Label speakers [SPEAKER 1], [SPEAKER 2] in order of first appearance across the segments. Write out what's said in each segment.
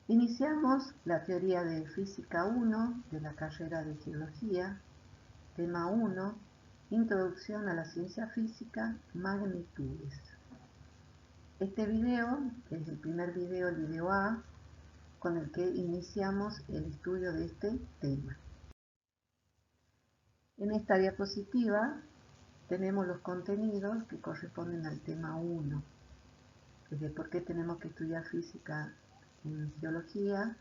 [SPEAKER 1] Iniciamos la teoría de Física 1 de la carrera de Geología, tema 1, Introducción a la ciencia física, magnitudes. Este video es el primer video, el video A, con el que iniciamos el estudio de este tema. En esta diapositiva tenemos los contenidos que corresponden al tema 1, desde por qué tenemos que estudiar física en geología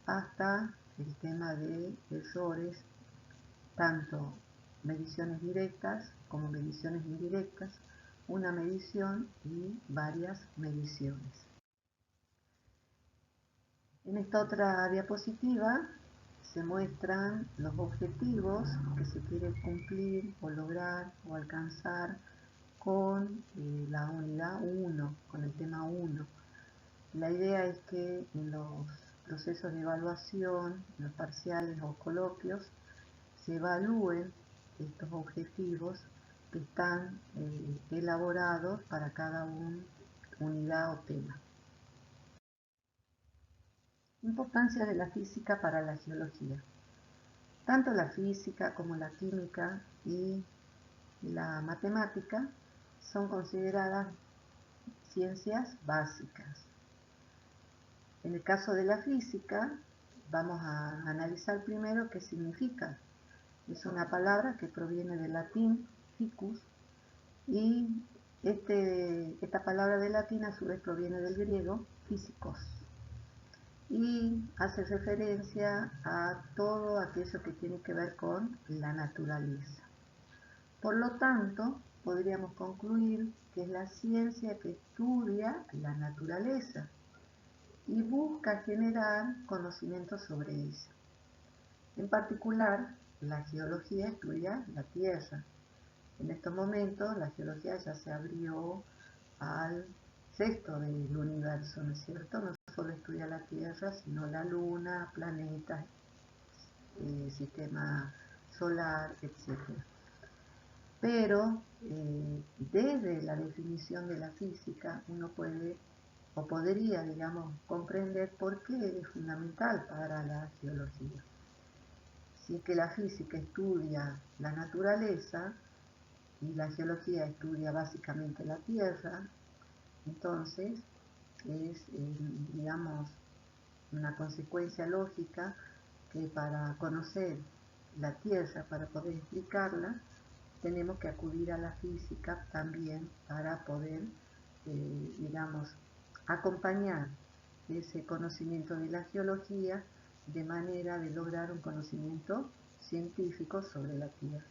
[SPEAKER 1] hasta el tema de errores, tanto mediciones directas como mediciones indirectas, una medición y varias mediciones. En esta otra diapositiva se muestran los objetivos que se quiere cumplir o lograr o alcanzar con la unidad 1, con el tema 1. La idea es que en los procesos de evaluación, en los parciales o coloquios, se evalúen estos objetivos que están elaborados para cada unidad o tema. Importancia de la física para la geología. Tanto la física como la química y la matemática son consideradas ciencias básicas. En el caso de la física, vamos a analizar primero qué significa. Es una palabra que proviene del latín ficus y esta palabra del latín a su vez proviene del griego físicos y hace referencia a todo aquello que tiene que ver con la naturaleza. Por lo tanto, podríamos concluir que es la ciencia que estudia la naturaleza y busca generar conocimiento sobre ella. En particular, la geología estudia la Tierra. En estos momentos, la geología ya se abrió al resto del universo, ¿no es cierto? No solo estudia la Tierra, sino la Luna, planetas, sistema solar, etc. Pero desde la definición de la física uno puede o podría, digamos, comprender por qué es fundamental para la geología. Si es que la física estudia la naturaleza y la geología estudia básicamente la Tierra, entonces es, digamos, una consecuencia lógica que para conocer la Tierra, para poder explicarla, tenemos que acudir a la física también para poder, digamos, acompañar ese conocimiento de la geología de manera de lograr un conocimiento científico sobre la Tierra.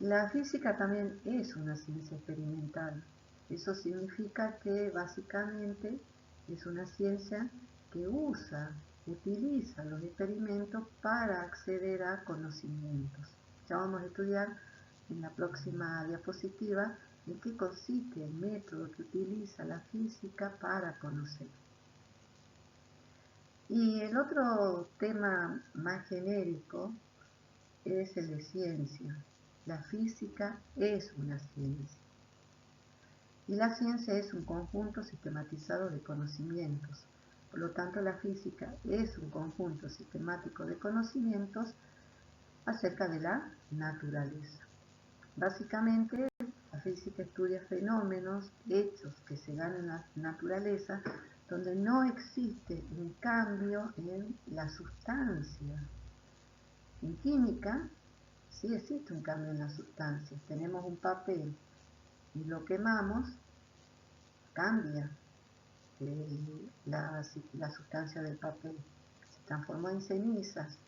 [SPEAKER 1] La física también es una ciencia experimental. Eso significa que básicamente es una ciencia que utiliza los experimentos para acceder a conocimientos. Ya vamos a estudiar en la próxima diapositiva en qué consiste el método que utiliza la física para conocer. Y el otro tema más genérico es el de ciencia. La física es una ciencia. Y la ciencia es un conjunto sistematizado de conocimientos. Por lo tanto, la física es un conjunto sistemático de conocimientos acerca de la naturaleza. Básicamente, la física estudia fenómenos, hechos que se dan en la naturaleza, donde no existe un cambio en la sustancia. En química, sí existe un cambio en la sustancia. Tenemos un papel y lo quemamos, cambia la sustancia del papel. Se transformó en cenizas.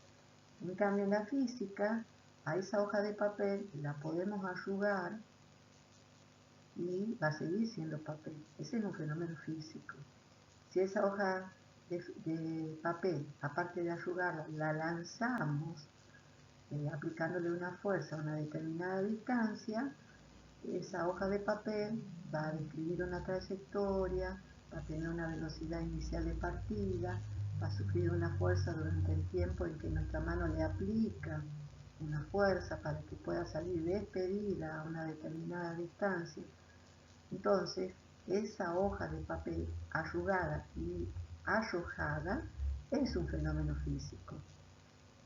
[SPEAKER 1] En cambio, en la física, a esa hoja de papel la podemos arrugar y va a seguir siendo papel. Ese es un fenómeno físico. Si esa hoja de papel, aparte de arrugarla, la lanzamos aplicándole una fuerza a una determinada distancia, esa hoja de papel va a describir una trayectoria, va a tener una velocidad inicial de partida, va a sufrir una fuerza durante el tiempo en que nuestra mano le aplica una fuerza para que pueda salir despedida a una determinada distancia. Entonces, esa hoja de papel arrugada y arrojada es un fenómeno físico.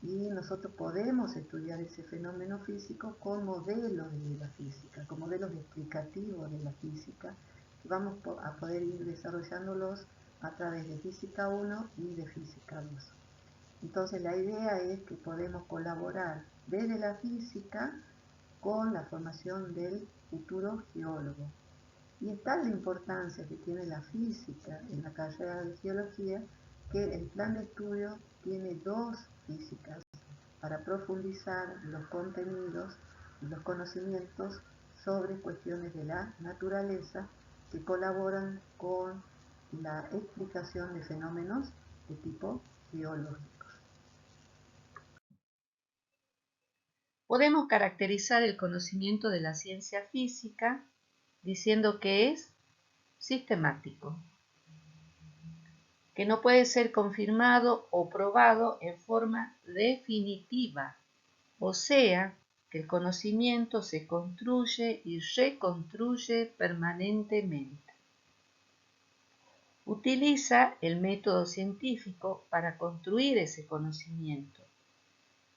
[SPEAKER 1] Y nosotros podemos estudiar ese fenómeno físico con modelos de la física, con modelos explicativos de la física, que vamos a poder ir desarrollándolos a través de Física 1 y de Física 2. Entonces la idea es que podemos colaborar desde la física con la formación del futuro geólogo. Y es tal la importancia que tiene la física en la carrera de geología que el plan de estudio tiene 2 físicas para profundizar los contenidos y los conocimientos sobre cuestiones de la naturaleza que colaboran con la explicación de fenómenos de tipo geológico.
[SPEAKER 2] Podemos caracterizar el conocimiento de la ciencia física diciendo que es sistemático, que no puede ser confirmado o probado en forma definitiva, o sea, que el conocimiento se construye y reconstruye permanentemente. Utiliza el método científico para construir ese conocimiento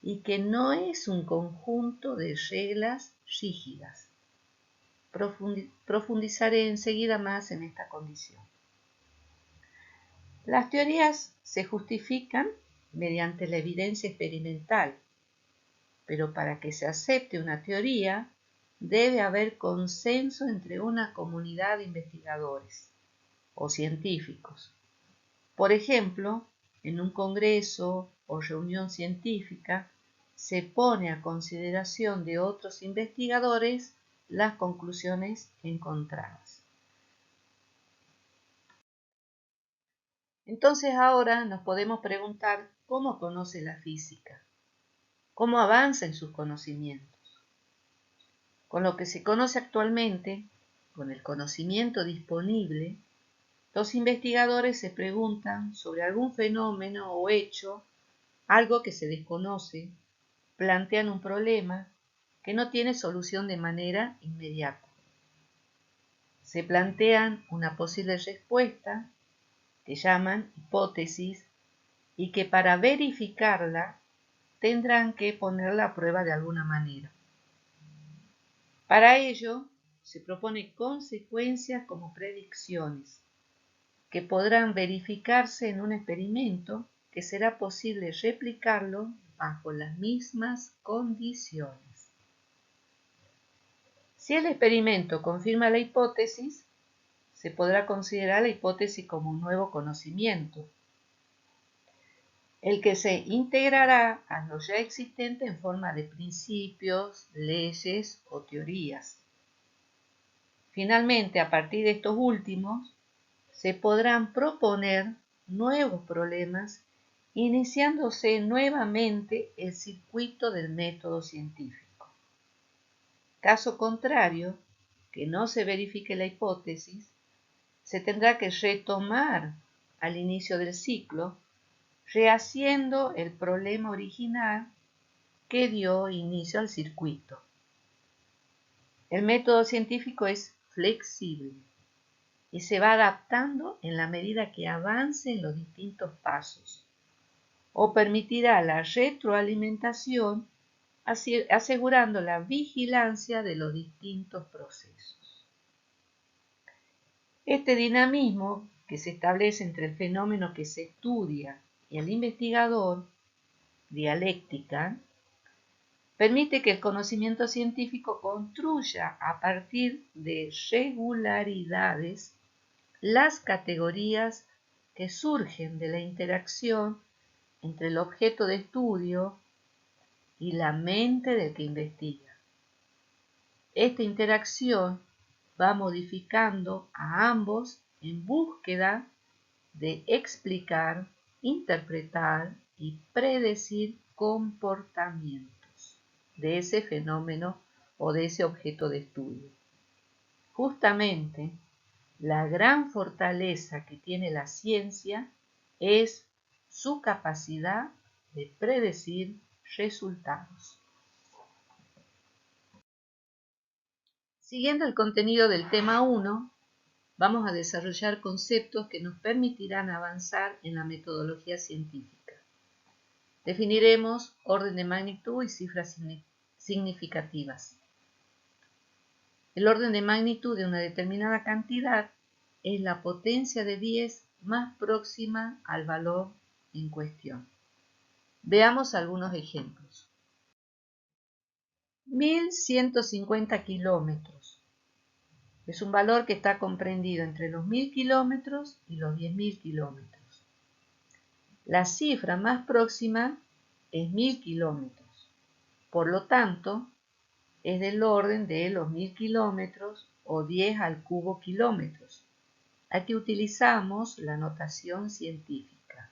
[SPEAKER 2] y que no es un conjunto de reglas rígidas. Profundizaré enseguida más en esta condición. Las teorías se justifican mediante la evidencia experimental, pero para que se acepte una teoría debe haber consenso entre una comunidad de investigadores o científicos. Por ejemplo, en un congreso o reunión científica se pone a consideración de otros investigadores las conclusiones encontradas. Entonces ahora nos podemos preguntar cómo conoce la física, cómo avanza en sus conocimientos. Con lo que se conoce actualmente, con el conocimiento disponible, los investigadores se preguntan sobre algún fenómeno o hecho, algo que se desconoce, plantean un problema que no tiene solución de manera inmediata. Se plantean una posible respuesta, que llaman hipótesis, y que para verificarla tendrán que ponerla a prueba de alguna manera. Para ello, se propone consecuencias como predicciones, que podrán verificarse en un experimento que será posible replicarlo bajo las mismas condiciones. Si el experimento confirma la hipótesis, se podrá considerar la hipótesis como un nuevo conocimiento, el que se integrará a lo ya existente en forma de principios, leyes o teorías. Finalmente, a partir de estos últimos, se podrán proponer nuevos problemas, iniciándose nuevamente el circuito del método científico. Caso contrario, que no se verifique la hipótesis, se tendrá que retomar al inicio del ciclo, rehaciendo el problema original que dio inicio al circuito. El método científico es flexible y se va adaptando en la medida que avance en los distintos pasos, o permitirá la retroalimentación asegurando la vigilancia de los distintos procesos. Este dinamismo que se establece entre el fenómeno que se estudia y el investigador, dialéctica, permite que el conocimiento científico construya a partir de regularidades las categorías que surgen de la interacción entre el objeto de estudio y la mente del que investiga. Esta interacción va modificando a ambos en búsqueda de explicar, interpretar y predecir comportamientos de ese fenómeno o de ese objeto de estudio. Justamente, la gran fortaleza que tiene la ciencia es su capacidad de predecir resultados. Siguiendo el contenido del tema 1, vamos a desarrollar conceptos que nos permitirán avanzar en la metodología científica. Definiremos orden de magnitud y cifras significativas. El orden de magnitud de una determinada cantidad es la potencia de 10 más próxima al valor en cuestión. Veamos algunos ejemplos. 1150 kilómetros. Es un valor que está comprendido entre los 1000 kilómetros y los 10.000 kilómetros. La cifra más próxima es 1000 kilómetros. Por lo tanto, es del orden de los 1000 kilómetros o 10 al cubo kilómetros. Aquí utilizamos la notación científica.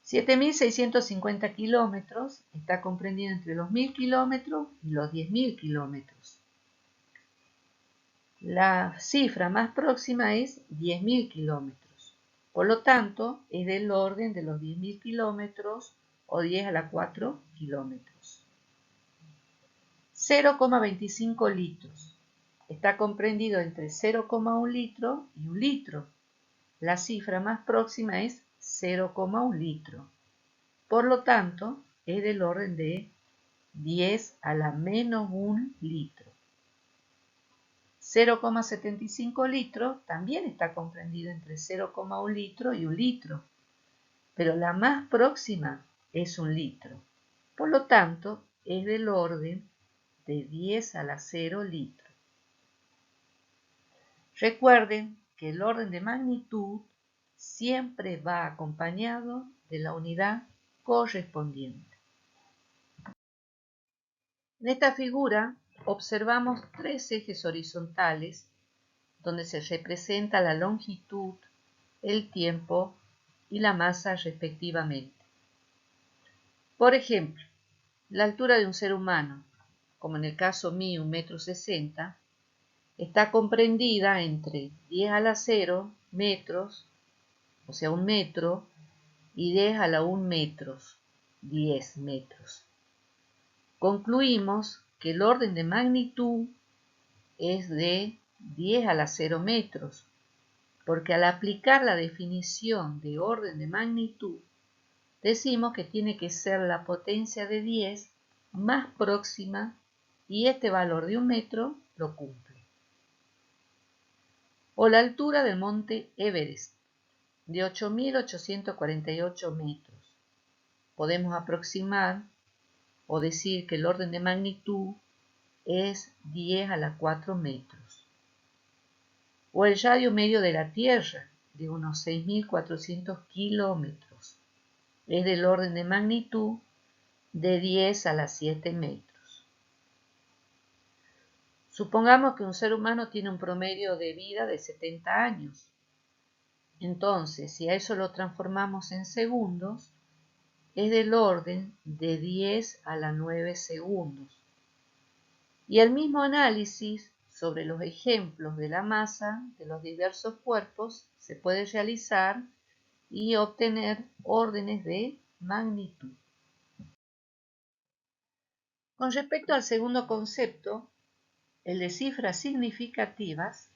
[SPEAKER 2] 7650 kilómetros está comprendido entre los 1000 kilómetros y los 10.000 kilómetros. La cifra más próxima es 10.000 kilómetros. Por lo tanto, es del orden de los 10.000 kilómetros o 10 a la 4 kilómetros. 0,25 litros. Está comprendido entre 0,1 litro y 1 litro. La cifra más próxima es 0,1 litro. Por lo tanto, es del orden de 10 a la menos 1 litro. 0,75 litros también está comprendido entre 0,1 litro y 1 litro, pero la más próxima es 1 litro. Por lo tanto, es del orden de 10 a la 0 litro. Recuerden que el orden de magnitud siempre va acompañado de la unidad correspondiente. En esta figura observamos tres ejes horizontales donde se representa la longitud, el tiempo y la masa respectivamente. Por ejemplo, la altura de un ser humano, como en el caso mío 1,60 m, está comprendida entre 10 a la 0 metros, o sea 1 metro, y 10 a la 1 metros, 10 metros. Concluimos que el orden de magnitud es de 10 a la 0 metros, porque al aplicar la definición de orden de magnitud, decimos que tiene que ser la potencia de 10 más próxima y este valor de 1 metro lo cumple. O la altura del monte Everest, de 8.848 metros. Podemos aproximar o decir que el orden de magnitud es 10 a la 4 metros. O el radio medio de la Tierra, de unos 6.400 kilómetros. Es del orden de magnitud de 10 a la 7 metros. Supongamos que un ser humano tiene un promedio de vida de 70 años. Entonces, si a eso lo transformamos en segundos, es del orden de 10 a la 9 segundos. Y el mismo análisis sobre los ejemplos de la masa de los diversos cuerpos se puede realizar y obtener órdenes de magnitud. Con respecto al segundo concepto, el de cifras significativas,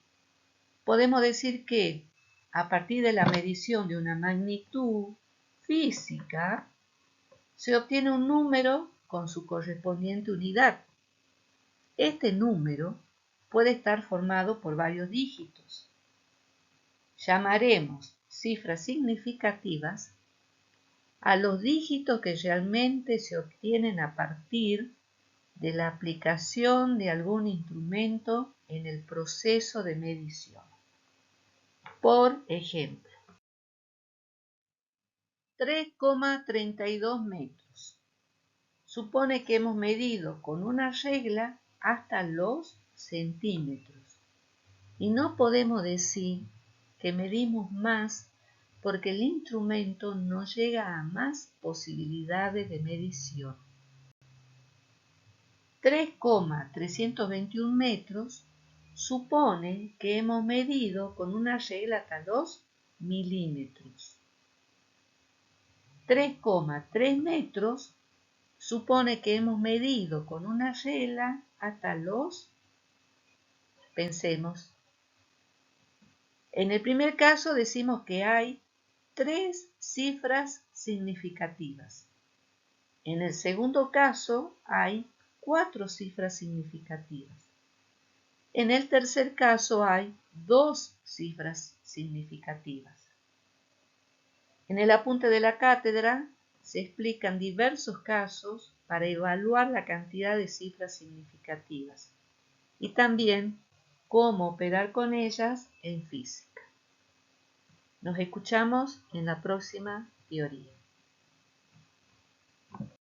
[SPEAKER 2] podemos decir que a partir de la medición de una magnitud física, se obtiene un número con su correspondiente unidad. Este número puede estar formado por varios dígitos. Llamaremos cifras significativas a los dígitos que realmente se obtienen a partir de la aplicación de algún instrumento en el proceso de medición. Por ejemplo, 3,32 metros. Supone que hemos medido con una regla hasta los centímetros. Y no podemos decir que medimos más porque el instrumento no llega a más posibilidades de medición. 3,321 metros supone que hemos medido con una regla hasta los milímetros. 3,3 metros supone que hemos medido con una regla hasta los, pensemos, En el primer caso decimos que hay 3 cifras significativas. En el segundo caso hay 4 cifras significativas. En el tercer caso hay 2 cifras significativas. En el apunte de la cátedra se explican diversos casos para evaluar la cantidad de cifras significativas y también cómo operar con ellas en física. Nos escuchamos en la próxima teoría.